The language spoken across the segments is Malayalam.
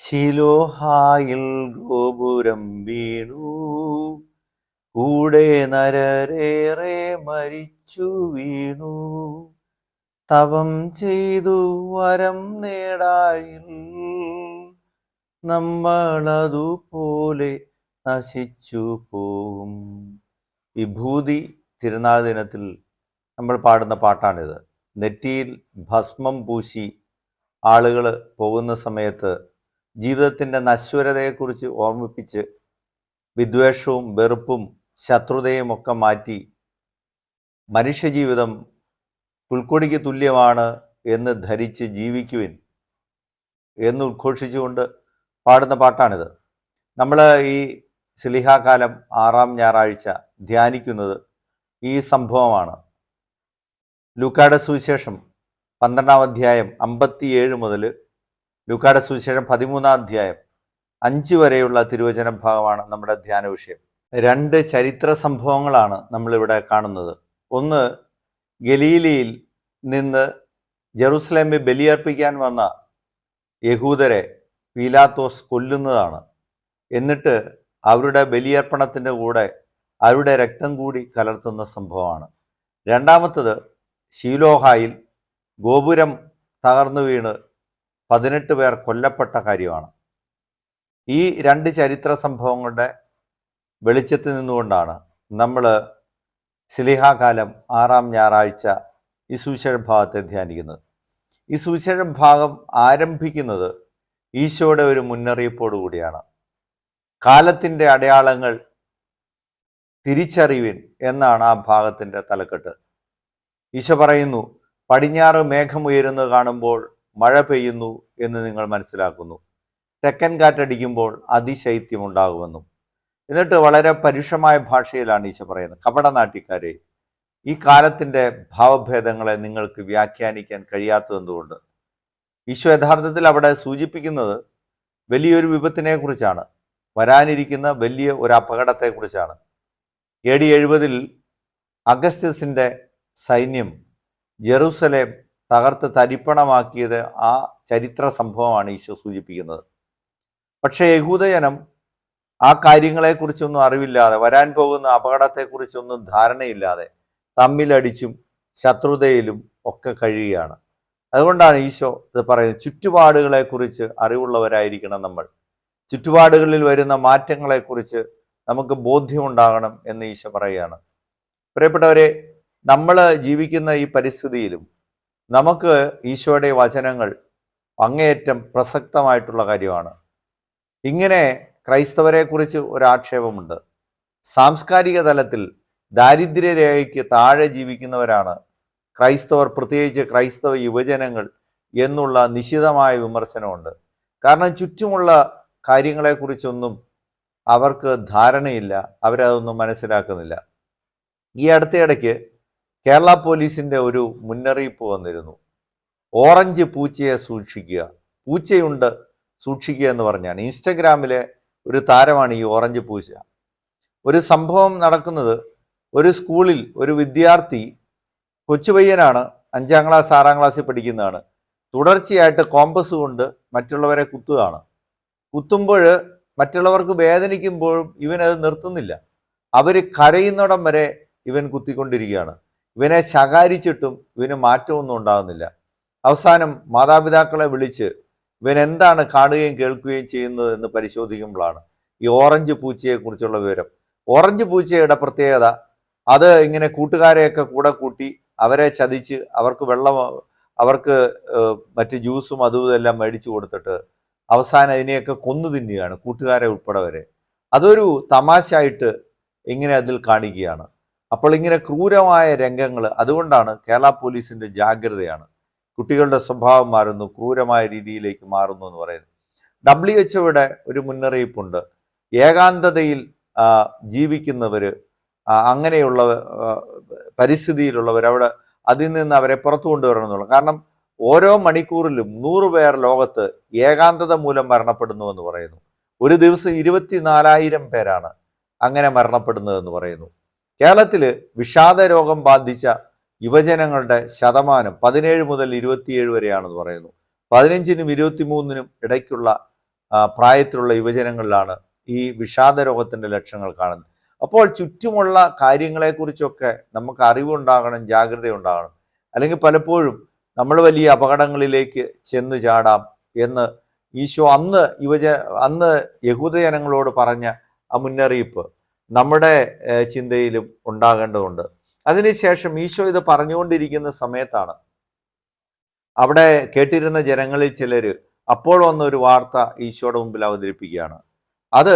ശിലോഹായിൽ ഗോപുരം വീണു, കൂടെ നരരേറെ മരിച്ചു വീണു. തപം ചെയ്തു വരം നേടായിൽ നമ്മളതുപോലെ നശിച്ചു പോകും. വിഭൂതി തിരുനാൾ ദിനത്തിൽ നമ്മൾ പാടുന്ന പാട്ടാണിത്. നെറ്റിയിൽ ഭസ്മം പൂശി ആളുകൾ പോകുന്ന സമയത്ത് ജീവിതത്തിൻ്റെ നശ്വരതയെക്കുറിച്ച് ഓർമ്മിപ്പിച്ച് വിദ്വേഷവും വെറുപ്പും ശത്രുതയും ഒക്കെ മാറ്റി മനുഷ്യജീവിതം പുൽക്കൊടിക്ക് തുല്യമാണ് എന്ന് ധരിച്ച് ജീവിക്കുവിൻ എന്ന് ഉദ്ഘോഷിച്ചുകൊണ്ട് പാടുന്ന പാട്ടാണിത്. നമ്മൾ ഈ സ്ലിഹാകാലം 6-ാം ഞായറാഴ്ച ധ്യാനിക്കുന്നത് ഈ സംഭവമാണ്. ലൂക്കായുടെ സുവിശേഷം 12-ാം അധ്യായം 57 മുതൽ ലൂക്കായുടെ സുവിശേഷം 13-ാം അധ്യായം 5 വരെയുള്ള തിരുവചന ഭാഗമാണ് നമ്മുടെ ധ്യാന വിഷയം. 2 ചരിത്ര സംഭവങ്ങളാണ് നമ്മളിവിടെ കാണുന്നത്. ഒന്ന്, ഗലീലയിൽ നിന്ന് ജെറുസലേമിൽ ബലിയർപ്പിക്കാൻ വന്ന യഹൂദരെ പീലാത്തോസ് കൊല്ലുന്നതാണ്. എന്നിട്ട് അവരുടെ ബലിയർപ്പണത്തിൻ്റെ കൂടെ അവരുടെ രക്തം കൂടി കലർത്തുന്ന സംഭവമാണ്. രണ്ടാമത്തത്, ശീലോഹായിൽ ഗോപുരം തകർന്നു വീണ് 18 പേർ കൊല്ലപ്പെട്ട കാര്യമാണ്. ഈ 2 ചരിത്ര സംഭവങ്ങളുടെ വെളിച്ചത്തിൽ നിന്നുകൊണ്ടാണ് നമ്മൾ സ്ലിഹാകാലം 6-ാം ഞായറാഴ്ച ഈ സുവിശേഷ ഭാഗത്തെ ധ്യാനിക്കുന്നത്. ഈ സുവിശേഷ ഭാഗം ആരംഭിക്കുന്നത് ഈശോയുടെ ഒരു മുന്നറിയിപ്പോടു കൂടിയാണ്. കാലത്തിൻ്റെ അടയാളങ്ങൾ തിരിച്ചറിവിൻ എന്നാണ് ആ ഭാഗത്തിൻ്റെ തലക്കെട്ട്. ഈശോ പറയുന്നു, പടിഞ്ഞാറ് മേഘം ഉയരുന്നത് കാണുമ്പോൾ മഴ പെയ്യുന്നു എന്ന് നിങ്ങൾ മനസ്സിലാക്കുന്നു. തെക്കൻ കാറ്റടിക്കുമ്പോൾ അതിശൈത്യമുണ്ടാകുമെന്നും. എന്നിട്ട് വളരെ പരുഷമായ ഭാഷയിലാണ് ഈശോ പറയുന്നത്, കപടനാട്യക്കാരെ, ഈ കാലത്തിൻ്റെ ഭാവഭേദങ്ങളെ നിങ്ങൾക്ക് വ്യാഖ്യാനിക്കാൻ കഴിയാത്തതെന്തുകൊണ്ട്? ഈശോ യഥാർത്ഥത്തിൽ അവിടെ സൂചിപ്പിക്കുന്നത് വലിയൊരു വിപത്തിനെ കുറിച്ചാണ്, വരാനിരിക്കുന്ന വലിയ ഒരു അപകടത്തെക്കുറിച്ചാണ്. AD 70 അഗസ്റ്റസിൻ്റെ സൈന്യം ജെറുസലേം തകർത്ത് തരിപ്പണമാക്കിയത് ആ ചരിത്ര സംഭവമാണ് ഈശോ സൂചിപ്പിക്കുന്നത്. പക്ഷേ യഹൂദജനം ആ കാര്യങ്ങളെക്കുറിച്ചൊന്നും അറിവില്ലാതെ, വരാൻ പോകുന്ന അപകടത്തെക്കുറിച്ചൊന്നും ധാരണയില്ലാതെ തമ്മിലടിച്ചും ശത്രുതയിലും ഒക്കെ കഴിയുകയാണ്. അതുകൊണ്ടാണ് ഈശോ ഇത് പറയുന്നത്, ചുറ്റുപാടുകളെക്കുറിച്ച് അറിവുള്ളവരായിരിക്കണം നമ്മൾ. ചുറ്റുപാടുകളിൽ വരുന്ന മാറ്റങ്ങളെക്കുറിച്ച് നമുക്ക് ബോധ്യമുണ്ടാകണം എന്ന് ഈശോ പറയുകയാണ്. പ്രിയപ്പെട്ടവരെ, നമ്മൾ ജീവിക്കുന്ന ഈ പരിസ്ഥിതിയിലും നമുക്ക് ഈശോയുടെ വചനങ്ങൾ അങ്ങേയറ്റം പ്രസക്തമായിട്ടുള്ള കാര്യമാണ്. ഇങ്ങനെ ക്രൈസ്തവരെക്കുറിച്ച് ഒരാക്ഷേപമുണ്ട്. സാംസ്കാരിക തലത്തിൽ ദാരിദ്ര്യരേഖയ്ക്ക് താഴെ ജീവിക്കുന്നവരാണ് ക്രൈസ്തവർ, പ്രത്യേകിച്ച് ക്രൈസ്തവ യുവജനങ്ങൾ എന്നുള്ള നിശിതമായ വിമർശനമുണ്ട്. കാരണം ചുറ്റുമുള്ള കാര്യങ്ങളെക്കുറിച്ചൊന്നും അവർക്ക് ധാരണയില്ല, അവരതൊന്നും മനസ്സിലാക്കുന്നില്ല. ഈ അടുത്തയിടയ്ക്ക് കേരള പോലീസിൻ്റെ ഒരു മുന്നറിയിപ്പ് വന്നിരുന്നു, ഓറഞ്ച് പൂച്ചയെ സൂക്ഷിക്കുക, പൂച്ചയുണ്ട് സൂക്ഷിക്കുക എന്ന് പറഞ്ഞാണ്. ഇൻസ്റ്റഗ്രാമിലെ ഒരു താരമാണ് ഈ ഓറഞ്ച് പൂച്ച. ഒരു സംഭവം നടക്കുന്നത് ഒരു സ്കൂളിൽ ഒരു വിദ്യാർത്ഥി, കൊച്ചുപയ്യനാണ്, 5-ാം ക്ലാസ് 6-ാം ക്ലാസ്സിൽ പഠിക്കുന്നതാണ്, തുടർച്ചയായിട്ട് കോമ്പസ് കൊണ്ട് മറ്റുള്ളവരെ കുത്തുകയാണ്. കുത്തുമ്പോൾ മറ്റുള്ളവർക്ക് വേദനിക്കുമ്പോഴും ഇവനത് നിർത്തുന്നില്ല. അവർ കരയുന്നിടം വരെ ഇവൻ കുത്തിക്കൊണ്ടിരിക്കുകയാണ്. ഇവനെ ശകാരിച്ചിട്ടും ഇവന് മാറ്റമൊന്നും ഉണ്ടാകുന്നില്ല. അവസാനം മാതാപിതാക്കളെ വിളിച്ച് ഇവൻ എന്താണ് കാണുകയും കേൾക്കുകയും ചെയ്യുന്നത് എന്ന് പരിശോധിക്കുമ്പോഴാണ് ഈ ഓറഞ്ച് പൂച്ചയെക്കുറിച്ചുള്ള വിവരം. ഓറഞ്ച് പൂച്ചയുടെ പ്രത്യേകത, അത് ഇങ്ങനെ കൂട്ടുകാരെയൊക്കെ കൂടെ കൂട്ടി അവരെ ചതിച്ച് അവർക്ക് വെള്ളം, അവർക്ക് മറ്റ് ജ്യൂസും അതും ഇതെല്ലാം മേടിച്ചു കൊടുത്തിട്ട് അവസാനം അതിനെയൊക്കെ കൊന്നു തിന്നുകയാണ്, കൂട്ടുകാരെ ഉൾപ്പെടെ വരെ. അതൊരു തമാശയായിട്ട് ഇങ്ങനെ അതിൽ കാണിക്കുകയാണ്. അപ്പോൾ ഇങ്ങനെ ക്രൂരമായ രംഗങ്ങൾ, അതുകൊണ്ടാണ് കേരള പോലീസിൻ്റെ ജാഗ്രതയാണ്. കുട്ടികളുടെ സ്വഭാവം മാറുന്നു, ക്രൂരമായ രീതിയിലേക്ക് മാറുന്നു എന്ന് പറയുന്നത്. WHO ഒരു മുന്നറിയിപ്പുണ്ട്, ഏകാന്തതയിൽ ജീവിക്കുന്നവർ, അങ്ങനെയുള്ള പരിസ്ഥിതിയിലുള്ളവർ, അവിടെ അതിൽ നിന്ന് അവരെ പുറത്തു കൊണ്ടുവരണം എന്നുള്ളത്. കാരണം ഓരോ മണിക്കൂറിലും 100 പേർ ലോകത്ത് ഏകാന്തത മൂലം മരണപ്പെടുന്നു എന്ന് പറയുന്നു. ഒരു ദിവസം 24,000 പേരാണ് അങ്ങനെ മരണപ്പെടുന്നതെന്ന് പറയുന്നു. കേരളത്തിൽ വിഷാദ രോഗം ബാധിച്ച യുവജനങ്ങളുടെ ശതമാനം 17 മുതൽ 27 വരെയാണെന്ന് പറയുന്നു. 15-നും 23-നും ഇടയ്ക്കുള്ള പ്രായത്തിലുള്ള യുവജനങ്ങളിലാണ് ഈ വിഷാദ രോഗത്തിൻ്റെ ലക്ഷണങ്ങൾ കാണുന്നത്. അപ്പോൾ ചുറ്റുമുള്ള കാര്യങ്ങളെക്കുറിച്ചൊക്കെ നമുക്ക് അറിവുണ്ടാകണം, ജാഗ്രത ഉണ്ടാകണം. അല്ലെങ്കിൽ പലപ്പോഴും നമ്മൾ വലിയ അപകടങ്ങളിലേക്ക് ചെന്ന് ചാടാം എന്ന് ഈശോ അന്ന് യഹൂദജനങ്ങളോട് പറഞ്ഞ ആ മുന്നറിയിപ്പ് നമ്മുടെ ചിന്തയിലും ഉണ്ടാകേണ്ടതുണ്ട്. അതിനുശേഷം ഈശോ ഇത് പറഞ്ഞുകൊണ്ടിരിക്കുന്ന സമയത്താണ് അവിടെ കേട്ടിരുന്ന ജനങ്ങളിൽ ചിലര് അപ്പോൾ വന്ന ഒരു വാർത്ത ഈശോയുടെ മുമ്പിൽ അവതരിപ്പിക്കുകയാണ്. അത്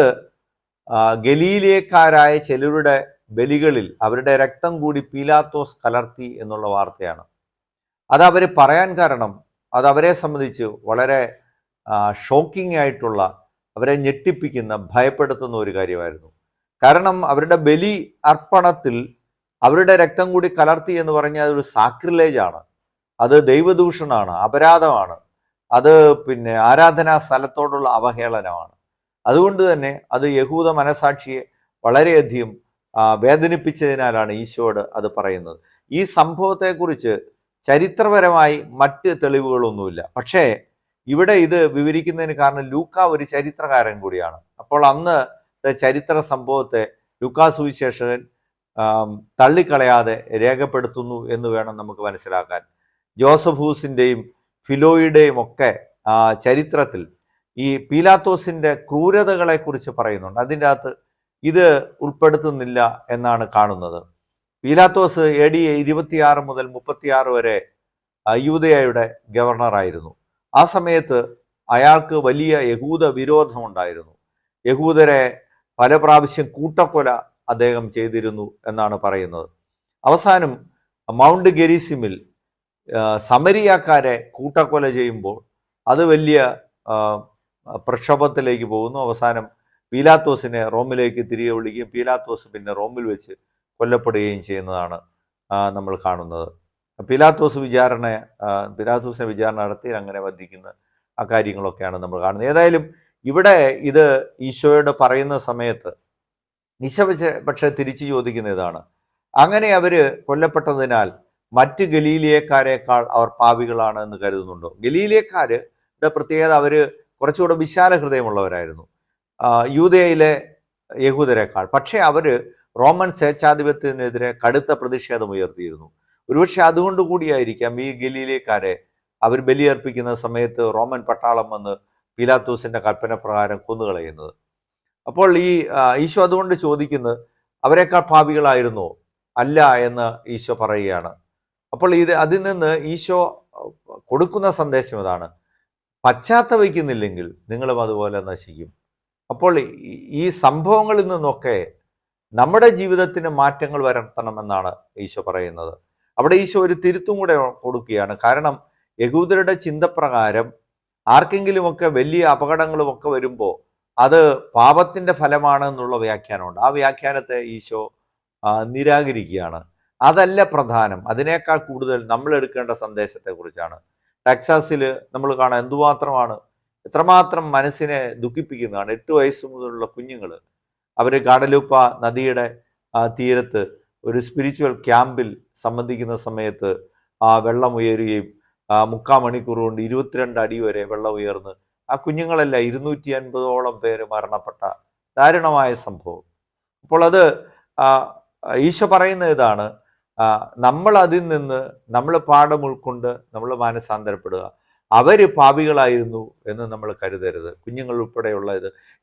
ഗലീലയക്കാരായ ചിലരുടെ ബലികളിൽ അവരുടെ രക്തം കൂടി പീലാത്തോസ് കലർത്തി എന്നുള്ള വാർത്തയാണ്. അത് അവർ പറയാൻ കാരണം അത് അവരെ സംബന്ധിച്ച് വളരെ ഷോക്കിംഗ് ആയിട്ടുള്ള, അവരെ ഞെട്ടിപ്പിക്കുന്ന, ഭയപ്പെടുത്തുന്ന ഒരു കാര്യമായിരുന്നു. കാരണം അവരുടെ ബലി അർപ്പണത്തിൽ അവരുടെ രക്തം കൂടി കലർത്തി എന്ന് പറഞ്ഞാൽ അതൊരു സാക്രിലേജ് ആണ്, അത് ദൈവദൂഷണമാണ്, അപരാധമാണ്, അത് ആരാധനാ സ്ഥലത്തോടുള്ള അവഹേളനമാണ്. അതുകൊണ്ട് തന്നെ അത് യഹൂദ മനസാക്ഷിയെ വളരെയധികം വേദനിപ്പിച്ചതിനാലാണ് ഈശോയോട് അത് പറയുന്നത്. ഈ സംഭവത്തെക്കുറിച്ച് ചരിത്രപരമായി മറ്റ് തെളിവുകളൊന്നുമില്ല. പക്ഷേ ഇവിടെ ഇത് വിവരിക്കുന്നതിന് കാരണം ലൂക്ക ഒരു ചരിത്രകാരൻ കൂടിയാണ്. അപ്പോൾ അന്ന് ചരിത്ര സംഭവത്തെ ലൂക്കാ സുവിശേഷകൻ തള്ളിക്കളയാതെ രേഖപ്പെടുത്തുന്നു എന്ന് വേണം നമുക്ക് മനസ്സിലാക്കാൻ. ജോസഫൂസിൻ്റെയും ഫിലോയുടെയും ഒക്കെ ചരിത്രത്തിൽ ഈ പീലാത്തോസിൻ്റെ ക്രൂരതകളെക്കുറിച്ച് പറയുന്നുണ്ട്. അതിൻ്റെ അകത്ത് ഇത് ഉൾപ്പെടുത്തുന്നില്ല എന്നാണ് കാണുന്നത്. പീലാത്തോസ് AD 26 മുതൽ 36 വരെ യൂദയയുടെ ഗവർണറായിരുന്നു. ആ സമയത്ത് അയാൾക്ക് വലിയ യഹൂദ വിരോധമുണ്ടായിരുന്നു. യഹൂദരെ പല പ്രാവശ്യം കൂട്ടക്കൊല അദ്ദേഹം ചെയ്തിരുന്നു എന്നാണ് പറയുന്നത്. അവസാനം മൗണ്ട് ഗെരിസിമിൽ സമരിയാക്കാരെ കൂട്ടക്കൊല ചെയ്യുമ്പോൾ അത് വലിയ പ്രക്ഷോഭത്തിലേക്ക് പോകുന്നു. അവസാനം പീലാത്തോസിനെ റോമിലേക്ക് തിരികെ വിളിക്കുകയും പീലാത്തോസ് പിന്നെ റോമിൽ വെച്ച് കൊല്ലപ്പെടുകയും ചെയ്യുന്നതാണ് നമ്മൾ കാണുന്നത്. പീലാത്തോസിനെ വിചാരണ നടത്തി അങ്ങനെ വധിക്കുന്ന ആ കാര്യങ്ങളൊക്കെയാണ് നമ്മൾ കാണുന്നത്. ഏതായാലും ഇവിടെ ഇത് ഈശോയോട് പറയുന്ന സമയത്ത് ഈശോ പക്ഷെ തിരിച്ചു ചോദിക്കുന്ന ഇതാണ്, അങ്ങനെ അവർ കൊല്ലപ്പെട്ടതിനാൽ മറ്റ് ഗലീലിയക്കാരേക്കാൾ അവർ പാപികളാണ് എന്ന് കരുതുന്നുണ്ടോ? ഗലീലിയക്കാരുടെ പ്രത്യേകത അവർ കുറച്ചുകൂടെ വിശാല ഹൃദയമുള്ളവരായിരുന്നു യൂദയയിലെ യഹൂദരെക്കാൾ. പക്ഷേ അവർ റോമൻ സ്വേച്ഛാധിപത്യത്തിനെതിരെ കടുത്ത പ്രതിഷേധം ഉയർത്തിയിരുന്നു. ഒരുപക്ഷെ അതുകൊണ്ട് കൂടിയായിരിക്കാം ഈ ഗലീലിയക്കാരെ അവർ ബലിയർപ്പിക്കുന്ന സമയത്ത് റോമൻ പട്ടാളം വന്ന് പീലാത്തോസിന്റെ കൽപ്പന പ്രകാരം കൊന്നുകളയുന്നത്. അപ്പോൾ ഈശോ അതുകൊണ്ട് ചോദിക്കുന്നത് അവരെക്കാൾ പാപികളായിരുന്നോ? അല്ല എന്ന് ഈശോ പറയുകയാണ്. അപ്പോൾ അതിൽ നിന്ന് ഈശോ കൊടുക്കുന്ന സന്ദേശം ഇതാണ്, പശ്ചാത്തപിക്കുന്നില്ലെങ്കിൽ നിങ്ങളും അതുപോലെ നശിക്കും. അപ്പോൾ ഈ സംഭവങ്ങളിൽ നിന്നൊക്കെ നമ്മുടെ ജീവിതത്തിന് മാറ്റങ്ങൾ വരുത്തണമെന്നാണ് ഈശോ പറയുന്നത്. അവിടെ ഈശോ ഒരു തിരുത്തും കൂടെ കൊടുക്കുകയാണ്. കാരണം യഹൂദരുടെ ചിന്തപ്രകാരം ആർക്കെങ്കിലുമൊക്കെ വലിയ അപകടങ്ങളുമൊക്കെ വരുമ്പോൾ അത് പാപത്തിന്റെ ഫലമാണ് എന്നുള്ള വ്യാഖ്യാനമുണ്ട്. ആ വ്യാഖ്യാനത്തെ ഈശോ നിരാകരിക്കുകയാണ്. അതല്ല പ്രധാനം, അതിനേക്കാൾ കൂടുതൽ നമ്മൾ എടുക്കേണ്ട സന്ദേശത്തെക്കുറിച്ചാണ്. ടെക്സാസിൽ നമ്മൾ കാണാം എത്രമാത്രം മനസ്സിനെ ദുഃഖിപ്പിക്കുന്നതാണ്. 8 വയസ്സ് മുതലുള്ള കുഞ്ഞുങ്ങൾ അവർ ഗാഡലൂപ്പ നദിയുടെ തീരത്ത് ഒരു സ്പിരിച്വൽ ക്യാമ്പിൽ സംബന്ധിക്കുന്ന സമയത്ത് വെള്ളം ഉയരുകയും 3/4 മണിക്കൂർ കൊണ്ട് 22 അടി വരെ വെള്ളം ഉയർന്ന് ആ കുഞ്ഞുങ്ങളല്ല 250ഓളം പേര് മരണപ്പെട്ട ദാരുണമായ സംഭവം. അപ്പോൾ അത് ഈശോ പറയുന്ന ഇതാണ്, നമ്മൾ അതിൽ നിന്ന് നമ്മൾ പാഠം ഉൾക്കൊണ്ട് നമ്മൾ മാനസാന്തരപ്പെടുക. അവര് പാപികളായിരുന്നു എന്ന് നമ്മൾ കരുതരുത്. കുഞ്ഞുങ്ങൾ ഉൾപ്പെടെയുള്ള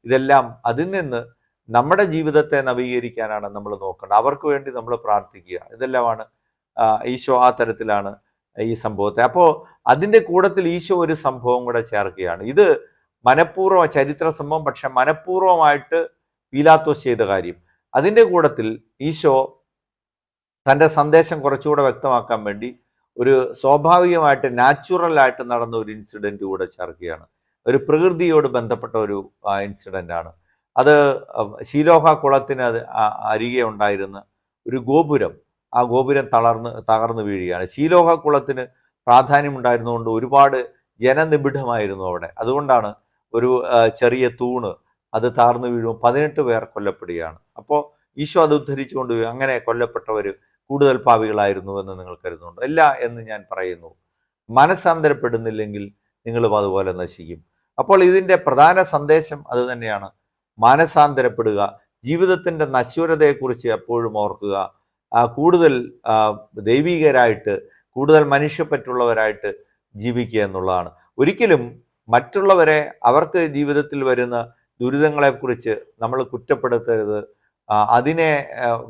ഇതെല്ലാം അതിൽ നിന്ന് നമ്മുടെ ജീവിതത്തെ നവീകരിക്കാനാണ് നമ്മൾ നോക്കേണ്ടത്. അവർക്ക് വേണ്ടി നമ്മൾ പ്രാർത്ഥിക്കുക. ഇതെല്ലാമാണ് ഈശോ ആ തരത്തിലാണ് ഈ സംഭവത്തെ. അപ്പോൾ അതിൻ്റെ കൂട്ടത്തിൽ ഈശോ ഒരു സംഭവം കൂടെ ചേർക്കുകയാണ്. ഇത് മനഃപൂർവ്വം ചരിത്ര സംഭവം, പക്ഷെ മനഃപൂർവ്വമായിട്ട് പീലാത്തോസ് ചെയ്ത കാര്യം. അതിൻ്റെ കൂട്ടത്തിൽ ഈശോ തൻ്റെ സന്ദേശം കുറച്ചുകൂടെ വ്യക്തമാക്കാൻ വേണ്ടി ഒരു സ്വാഭാവികമായിട്ട് നാച്ചുറലായിട്ട് നടന്ന ഒരു ഇൻസിഡൻറ്റ് കൂടെ ചേർക്കുകയാണ്. ഒരു പ്രകൃതിയോട് ബന്ധപ്പെട്ട ഒരു ഇൻസിഡൻ്റ് ആണ് അത്. ശീലോഹ കുളത്തിന് അരികെ ഉണ്ടായിരുന്ന ഒരു ഗോപുരം, ആ ഗോപുരം തകർന്നു വീഴുകയാണ്. ശീലോഹ കുളത്തിന് പ്രാധാന്യം ഉണ്ടായിരുന്നുകൊണ്ട് ഒരുപാട് ജനനിബിഡമായിരുന്നു അവിടെ. അതുകൊണ്ടാണ് ഒരു ചെറിയ തൂണ് അത് തകർന്നു വീഴുമ്പോൾ 18 പേർ കൊല്ലപ്പെടുകയാണ്. അപ്പോൾ ഈശോ അത് ഉദ്ധരിച്ചുകൊണ്ട് അങ്ങനെ കൊല്ലപ്പെട്ടവർ കൂടുതൽ പാപികളായിരുന്നു എന്ന് നിങ്ങൾ കരുതുന്നുണ്ടോ? അല്ല എന്ന് ഞാൻ പറയുന്നു. മനസ്സാന്തരപ്പെടുന്നില്ലെങ്കിൽ നിങ്ങളും അതുപോലെ നശിക്കും. അപ്പോൾ ഇതിൻ്റെ പ്രധാന സന്ദേശം അത് തന്നെയാണ്. മാനസാന്തരപ്പെടുക, ജീവിതത്തിൻ്റെ നശ്വരതയെക്കുറിച്ച് എപ്പോഴും ഓർക്കുക, കൂടുതൽ ദൈവികരായിട്ട്, കൂടുതൽ മനുഷ്യപ്പറ്റുള്ളവരായിട്ട് ജീവിക്കുക എന്നുള്ളതാണ്. ഒരിക്കലും മറ്റുള്ളവരെ, അവർക്ക് ജീവിതത്തിൽ വരുന്ന ദുരിതങ്ങളെക്കുറിച്ച് നമ്മൾ കുറ്റപ്പെടുത്തരുത്, അതിനെ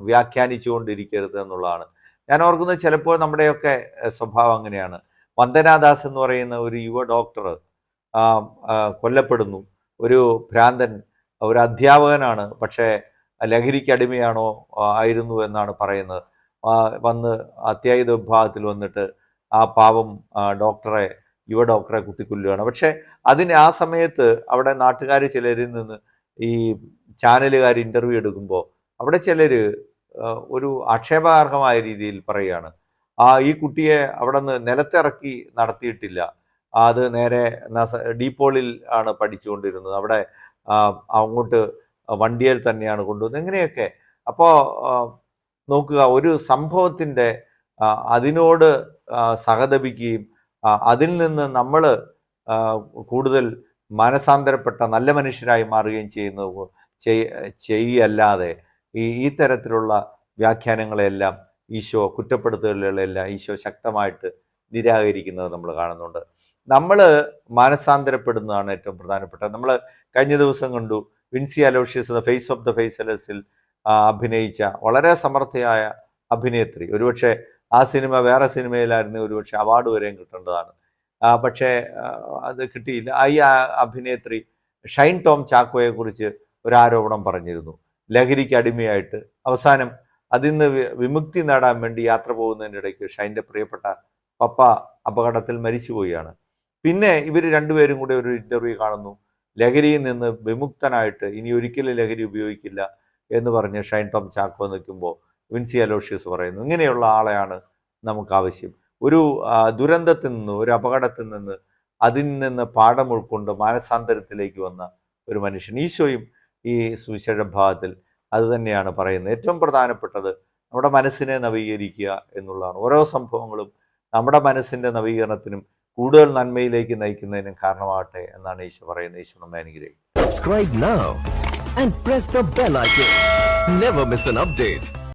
വ്യാഖ്യാനിച്ചുകൊണ്ടിരിക്കരുത് എന്നുള്ളതാണ്. ഞാൻ ഓർക്കുന്നത് ചിലപ്പോൾ നമ്മുടെയൊക്കെ സ്വഭാവം അങ്ങനെയാണ്. വന്ദനാദാസ് എന്ന് പറയുന്ന ഒരു യുവ ഡോക്ടർ കൊല്ലപ്പെടുന്നു. ഒരു ഭ്രാന്തൻ, ഒരു അധ്യാപകനാണ്, പക്ഷേ ലഹരിക്ക് അടിമയാണോ ആയിരുന്നു എന്നാണ് പറയുന്നത്. വന്ന് അത്യാഹിത വിഭാഗത്തിൽ വന്നിട്ട് ആ പാവം യുവ ഡോക്ടറെ കുത്തിക്കൊല്ലുകയാണ്. പക്ഷേ ആ സമയത്ത് അവിടെ നാട്ടുകാർ ചിലരിൽ നിന്ന്, ഈ ചാനലുകാർ ഇൻ്റർവ്യൂ എടുക്കുമ്പോൾ അവിടെ ചിലർ ഒരു ആക്ഷേപാർഹമായ രീതിയിൽ പറയുകയാണ്, ഈ കുട്ടിയെ അവിടെ നിന്ന് നിലത്തിറക്കി നടത്തിയിട്ടില്ല, അത് നേരെ ഡീപ്പോളിൽ ആണ് പഠിച്ചുകൊണ്ടിരുന്നത്, അവിടെ അങ്ങോട്ട് വണ്ടിയിൽ തന്നെയാണ് കൊണ്ടുവന്നത്, എങ്ങനെയൊക്കെ. അപ്പോൾ നോക്കുക, ഒരു സംഭവത്തിൻ്റെ അതിനോട് സഹതപിക്കുകയും അതിൽ നിന്ന് നമ്മൾ കൂടുതൽ മാനസാന്തരപ്പെട്ട നല്ല മനുഷ്യരായി മാറുകയും ചെയ്യല്ലാതെ ഈ തരത്തിലുള്ള വ്യാഖ്യാനങ്ങളെല്ലാം ഈശോ, കുറ്റപ്പെടുത്തലുകളെല്ലാം ഈശോ ശക്തമായിട്ട് നിരാകരിക്കുന്നത് നമ്മൾ കാണുന്നുണ്ട്. നമ്മൾ മാനസാന്തരപ്പെടുന്നതാണ് ഏറ്റവും പ്രധാനപ്പെട്ടത്. നമ്മൾ കഴിഞ്ഞ ദിവസം കണ്ടു, Vincy Aloshious the face of the ഫേസ്ലെസ്സിൽ അഭിനയിച്ച വളരെ സമർത്ഥയായ അഭിനേത്രി. ഒരുപക്ഷെ ആ സിനിമ വേറെ സിനിമയിലായിരുന്നു ഒരുപക്ഷെ അവാർഡ് വരെയും കിട്ടേണ്ടതാണ്, പക്ഷേ അത് കിട്ടിയില്ല. ഈ അഭിനേത്രി ഷൈൻ ടോം ചാക്കോയെ കുറിച്ച് ഒരു ആരോപണം പറഞ്ഞിരുന്നു, ലഹരിക്ക് അടിമയായിട്ട് അവസാനം അതിൽ നിന്ന് വിമുക്തി നേടാൻ വേണ്ടി യാത്ര പോകുന്നതിനിടയ്ക്ക് ഷൈൻ്റെ പ്രിയപ്പെട്ട പപ്പ അപകടത്തിൽ മരിച്ചുപോവുകയാണ്. പിന്നെ ഇവർ രണ്ടുപേരും കൂടെ ഒരു ഇൻ്റർവ്യൂ കാണുന്നു, ലഹരിയിൽ നിന്ന് വിമുക്തനായിട്ട് ഇനി ഒരിക്കലും ലഹരി ഉപയോഗിക്കില്ല എന്ന് പറഞ്ഞ് ഷൈൻ ടോം ചാക്കോ നിൽക്കുമ്പോൾ വിൻസി അലോഷ്യസ് പറയുന്നു, ഇങ്ങനെയുള്ള ആളെയാണ് നമുക്ക് ആവശ്യം. ഒരു ദുരന്തത്തിൽ നിന്ന്, ഒരു അപകടത്തിൽ നിന്ന്, അതിൽ നിന്ന് പാഠം ഉൾക്കൊണ്ട് മാനസാന്തരത്തിലേക്ക് വന്ന ഒരു മനുഷ്യൻ. ഈശോയും ഈ സുവിശേഷ ഭാഗത്തിൽ അത് തന്നെയാണ് പറയുന്നത്. ഏറ്റവും പ്രധാനപ്പെട്ടത് നമ്മുടെ മനസ്സിനെ നവീകരിക്കുക എന്നുള്ളതാണ്. ഓരോ സംഭവങ്ങളും നമ്മുടെ മനസ്സിൻ്റെ നവീകരണത്തിനും കൂടുതൽ നന്മയിലേക്ക് നയിക്കുന്നതിനും കാരണമാകട്ടെ എന്നാണ് ഈശോ പറയുന്നത്. ഈശോ നമ്മെ അനുഗ്രഹിക്കും. Subscribe now and press the bell icon. Never miss an update.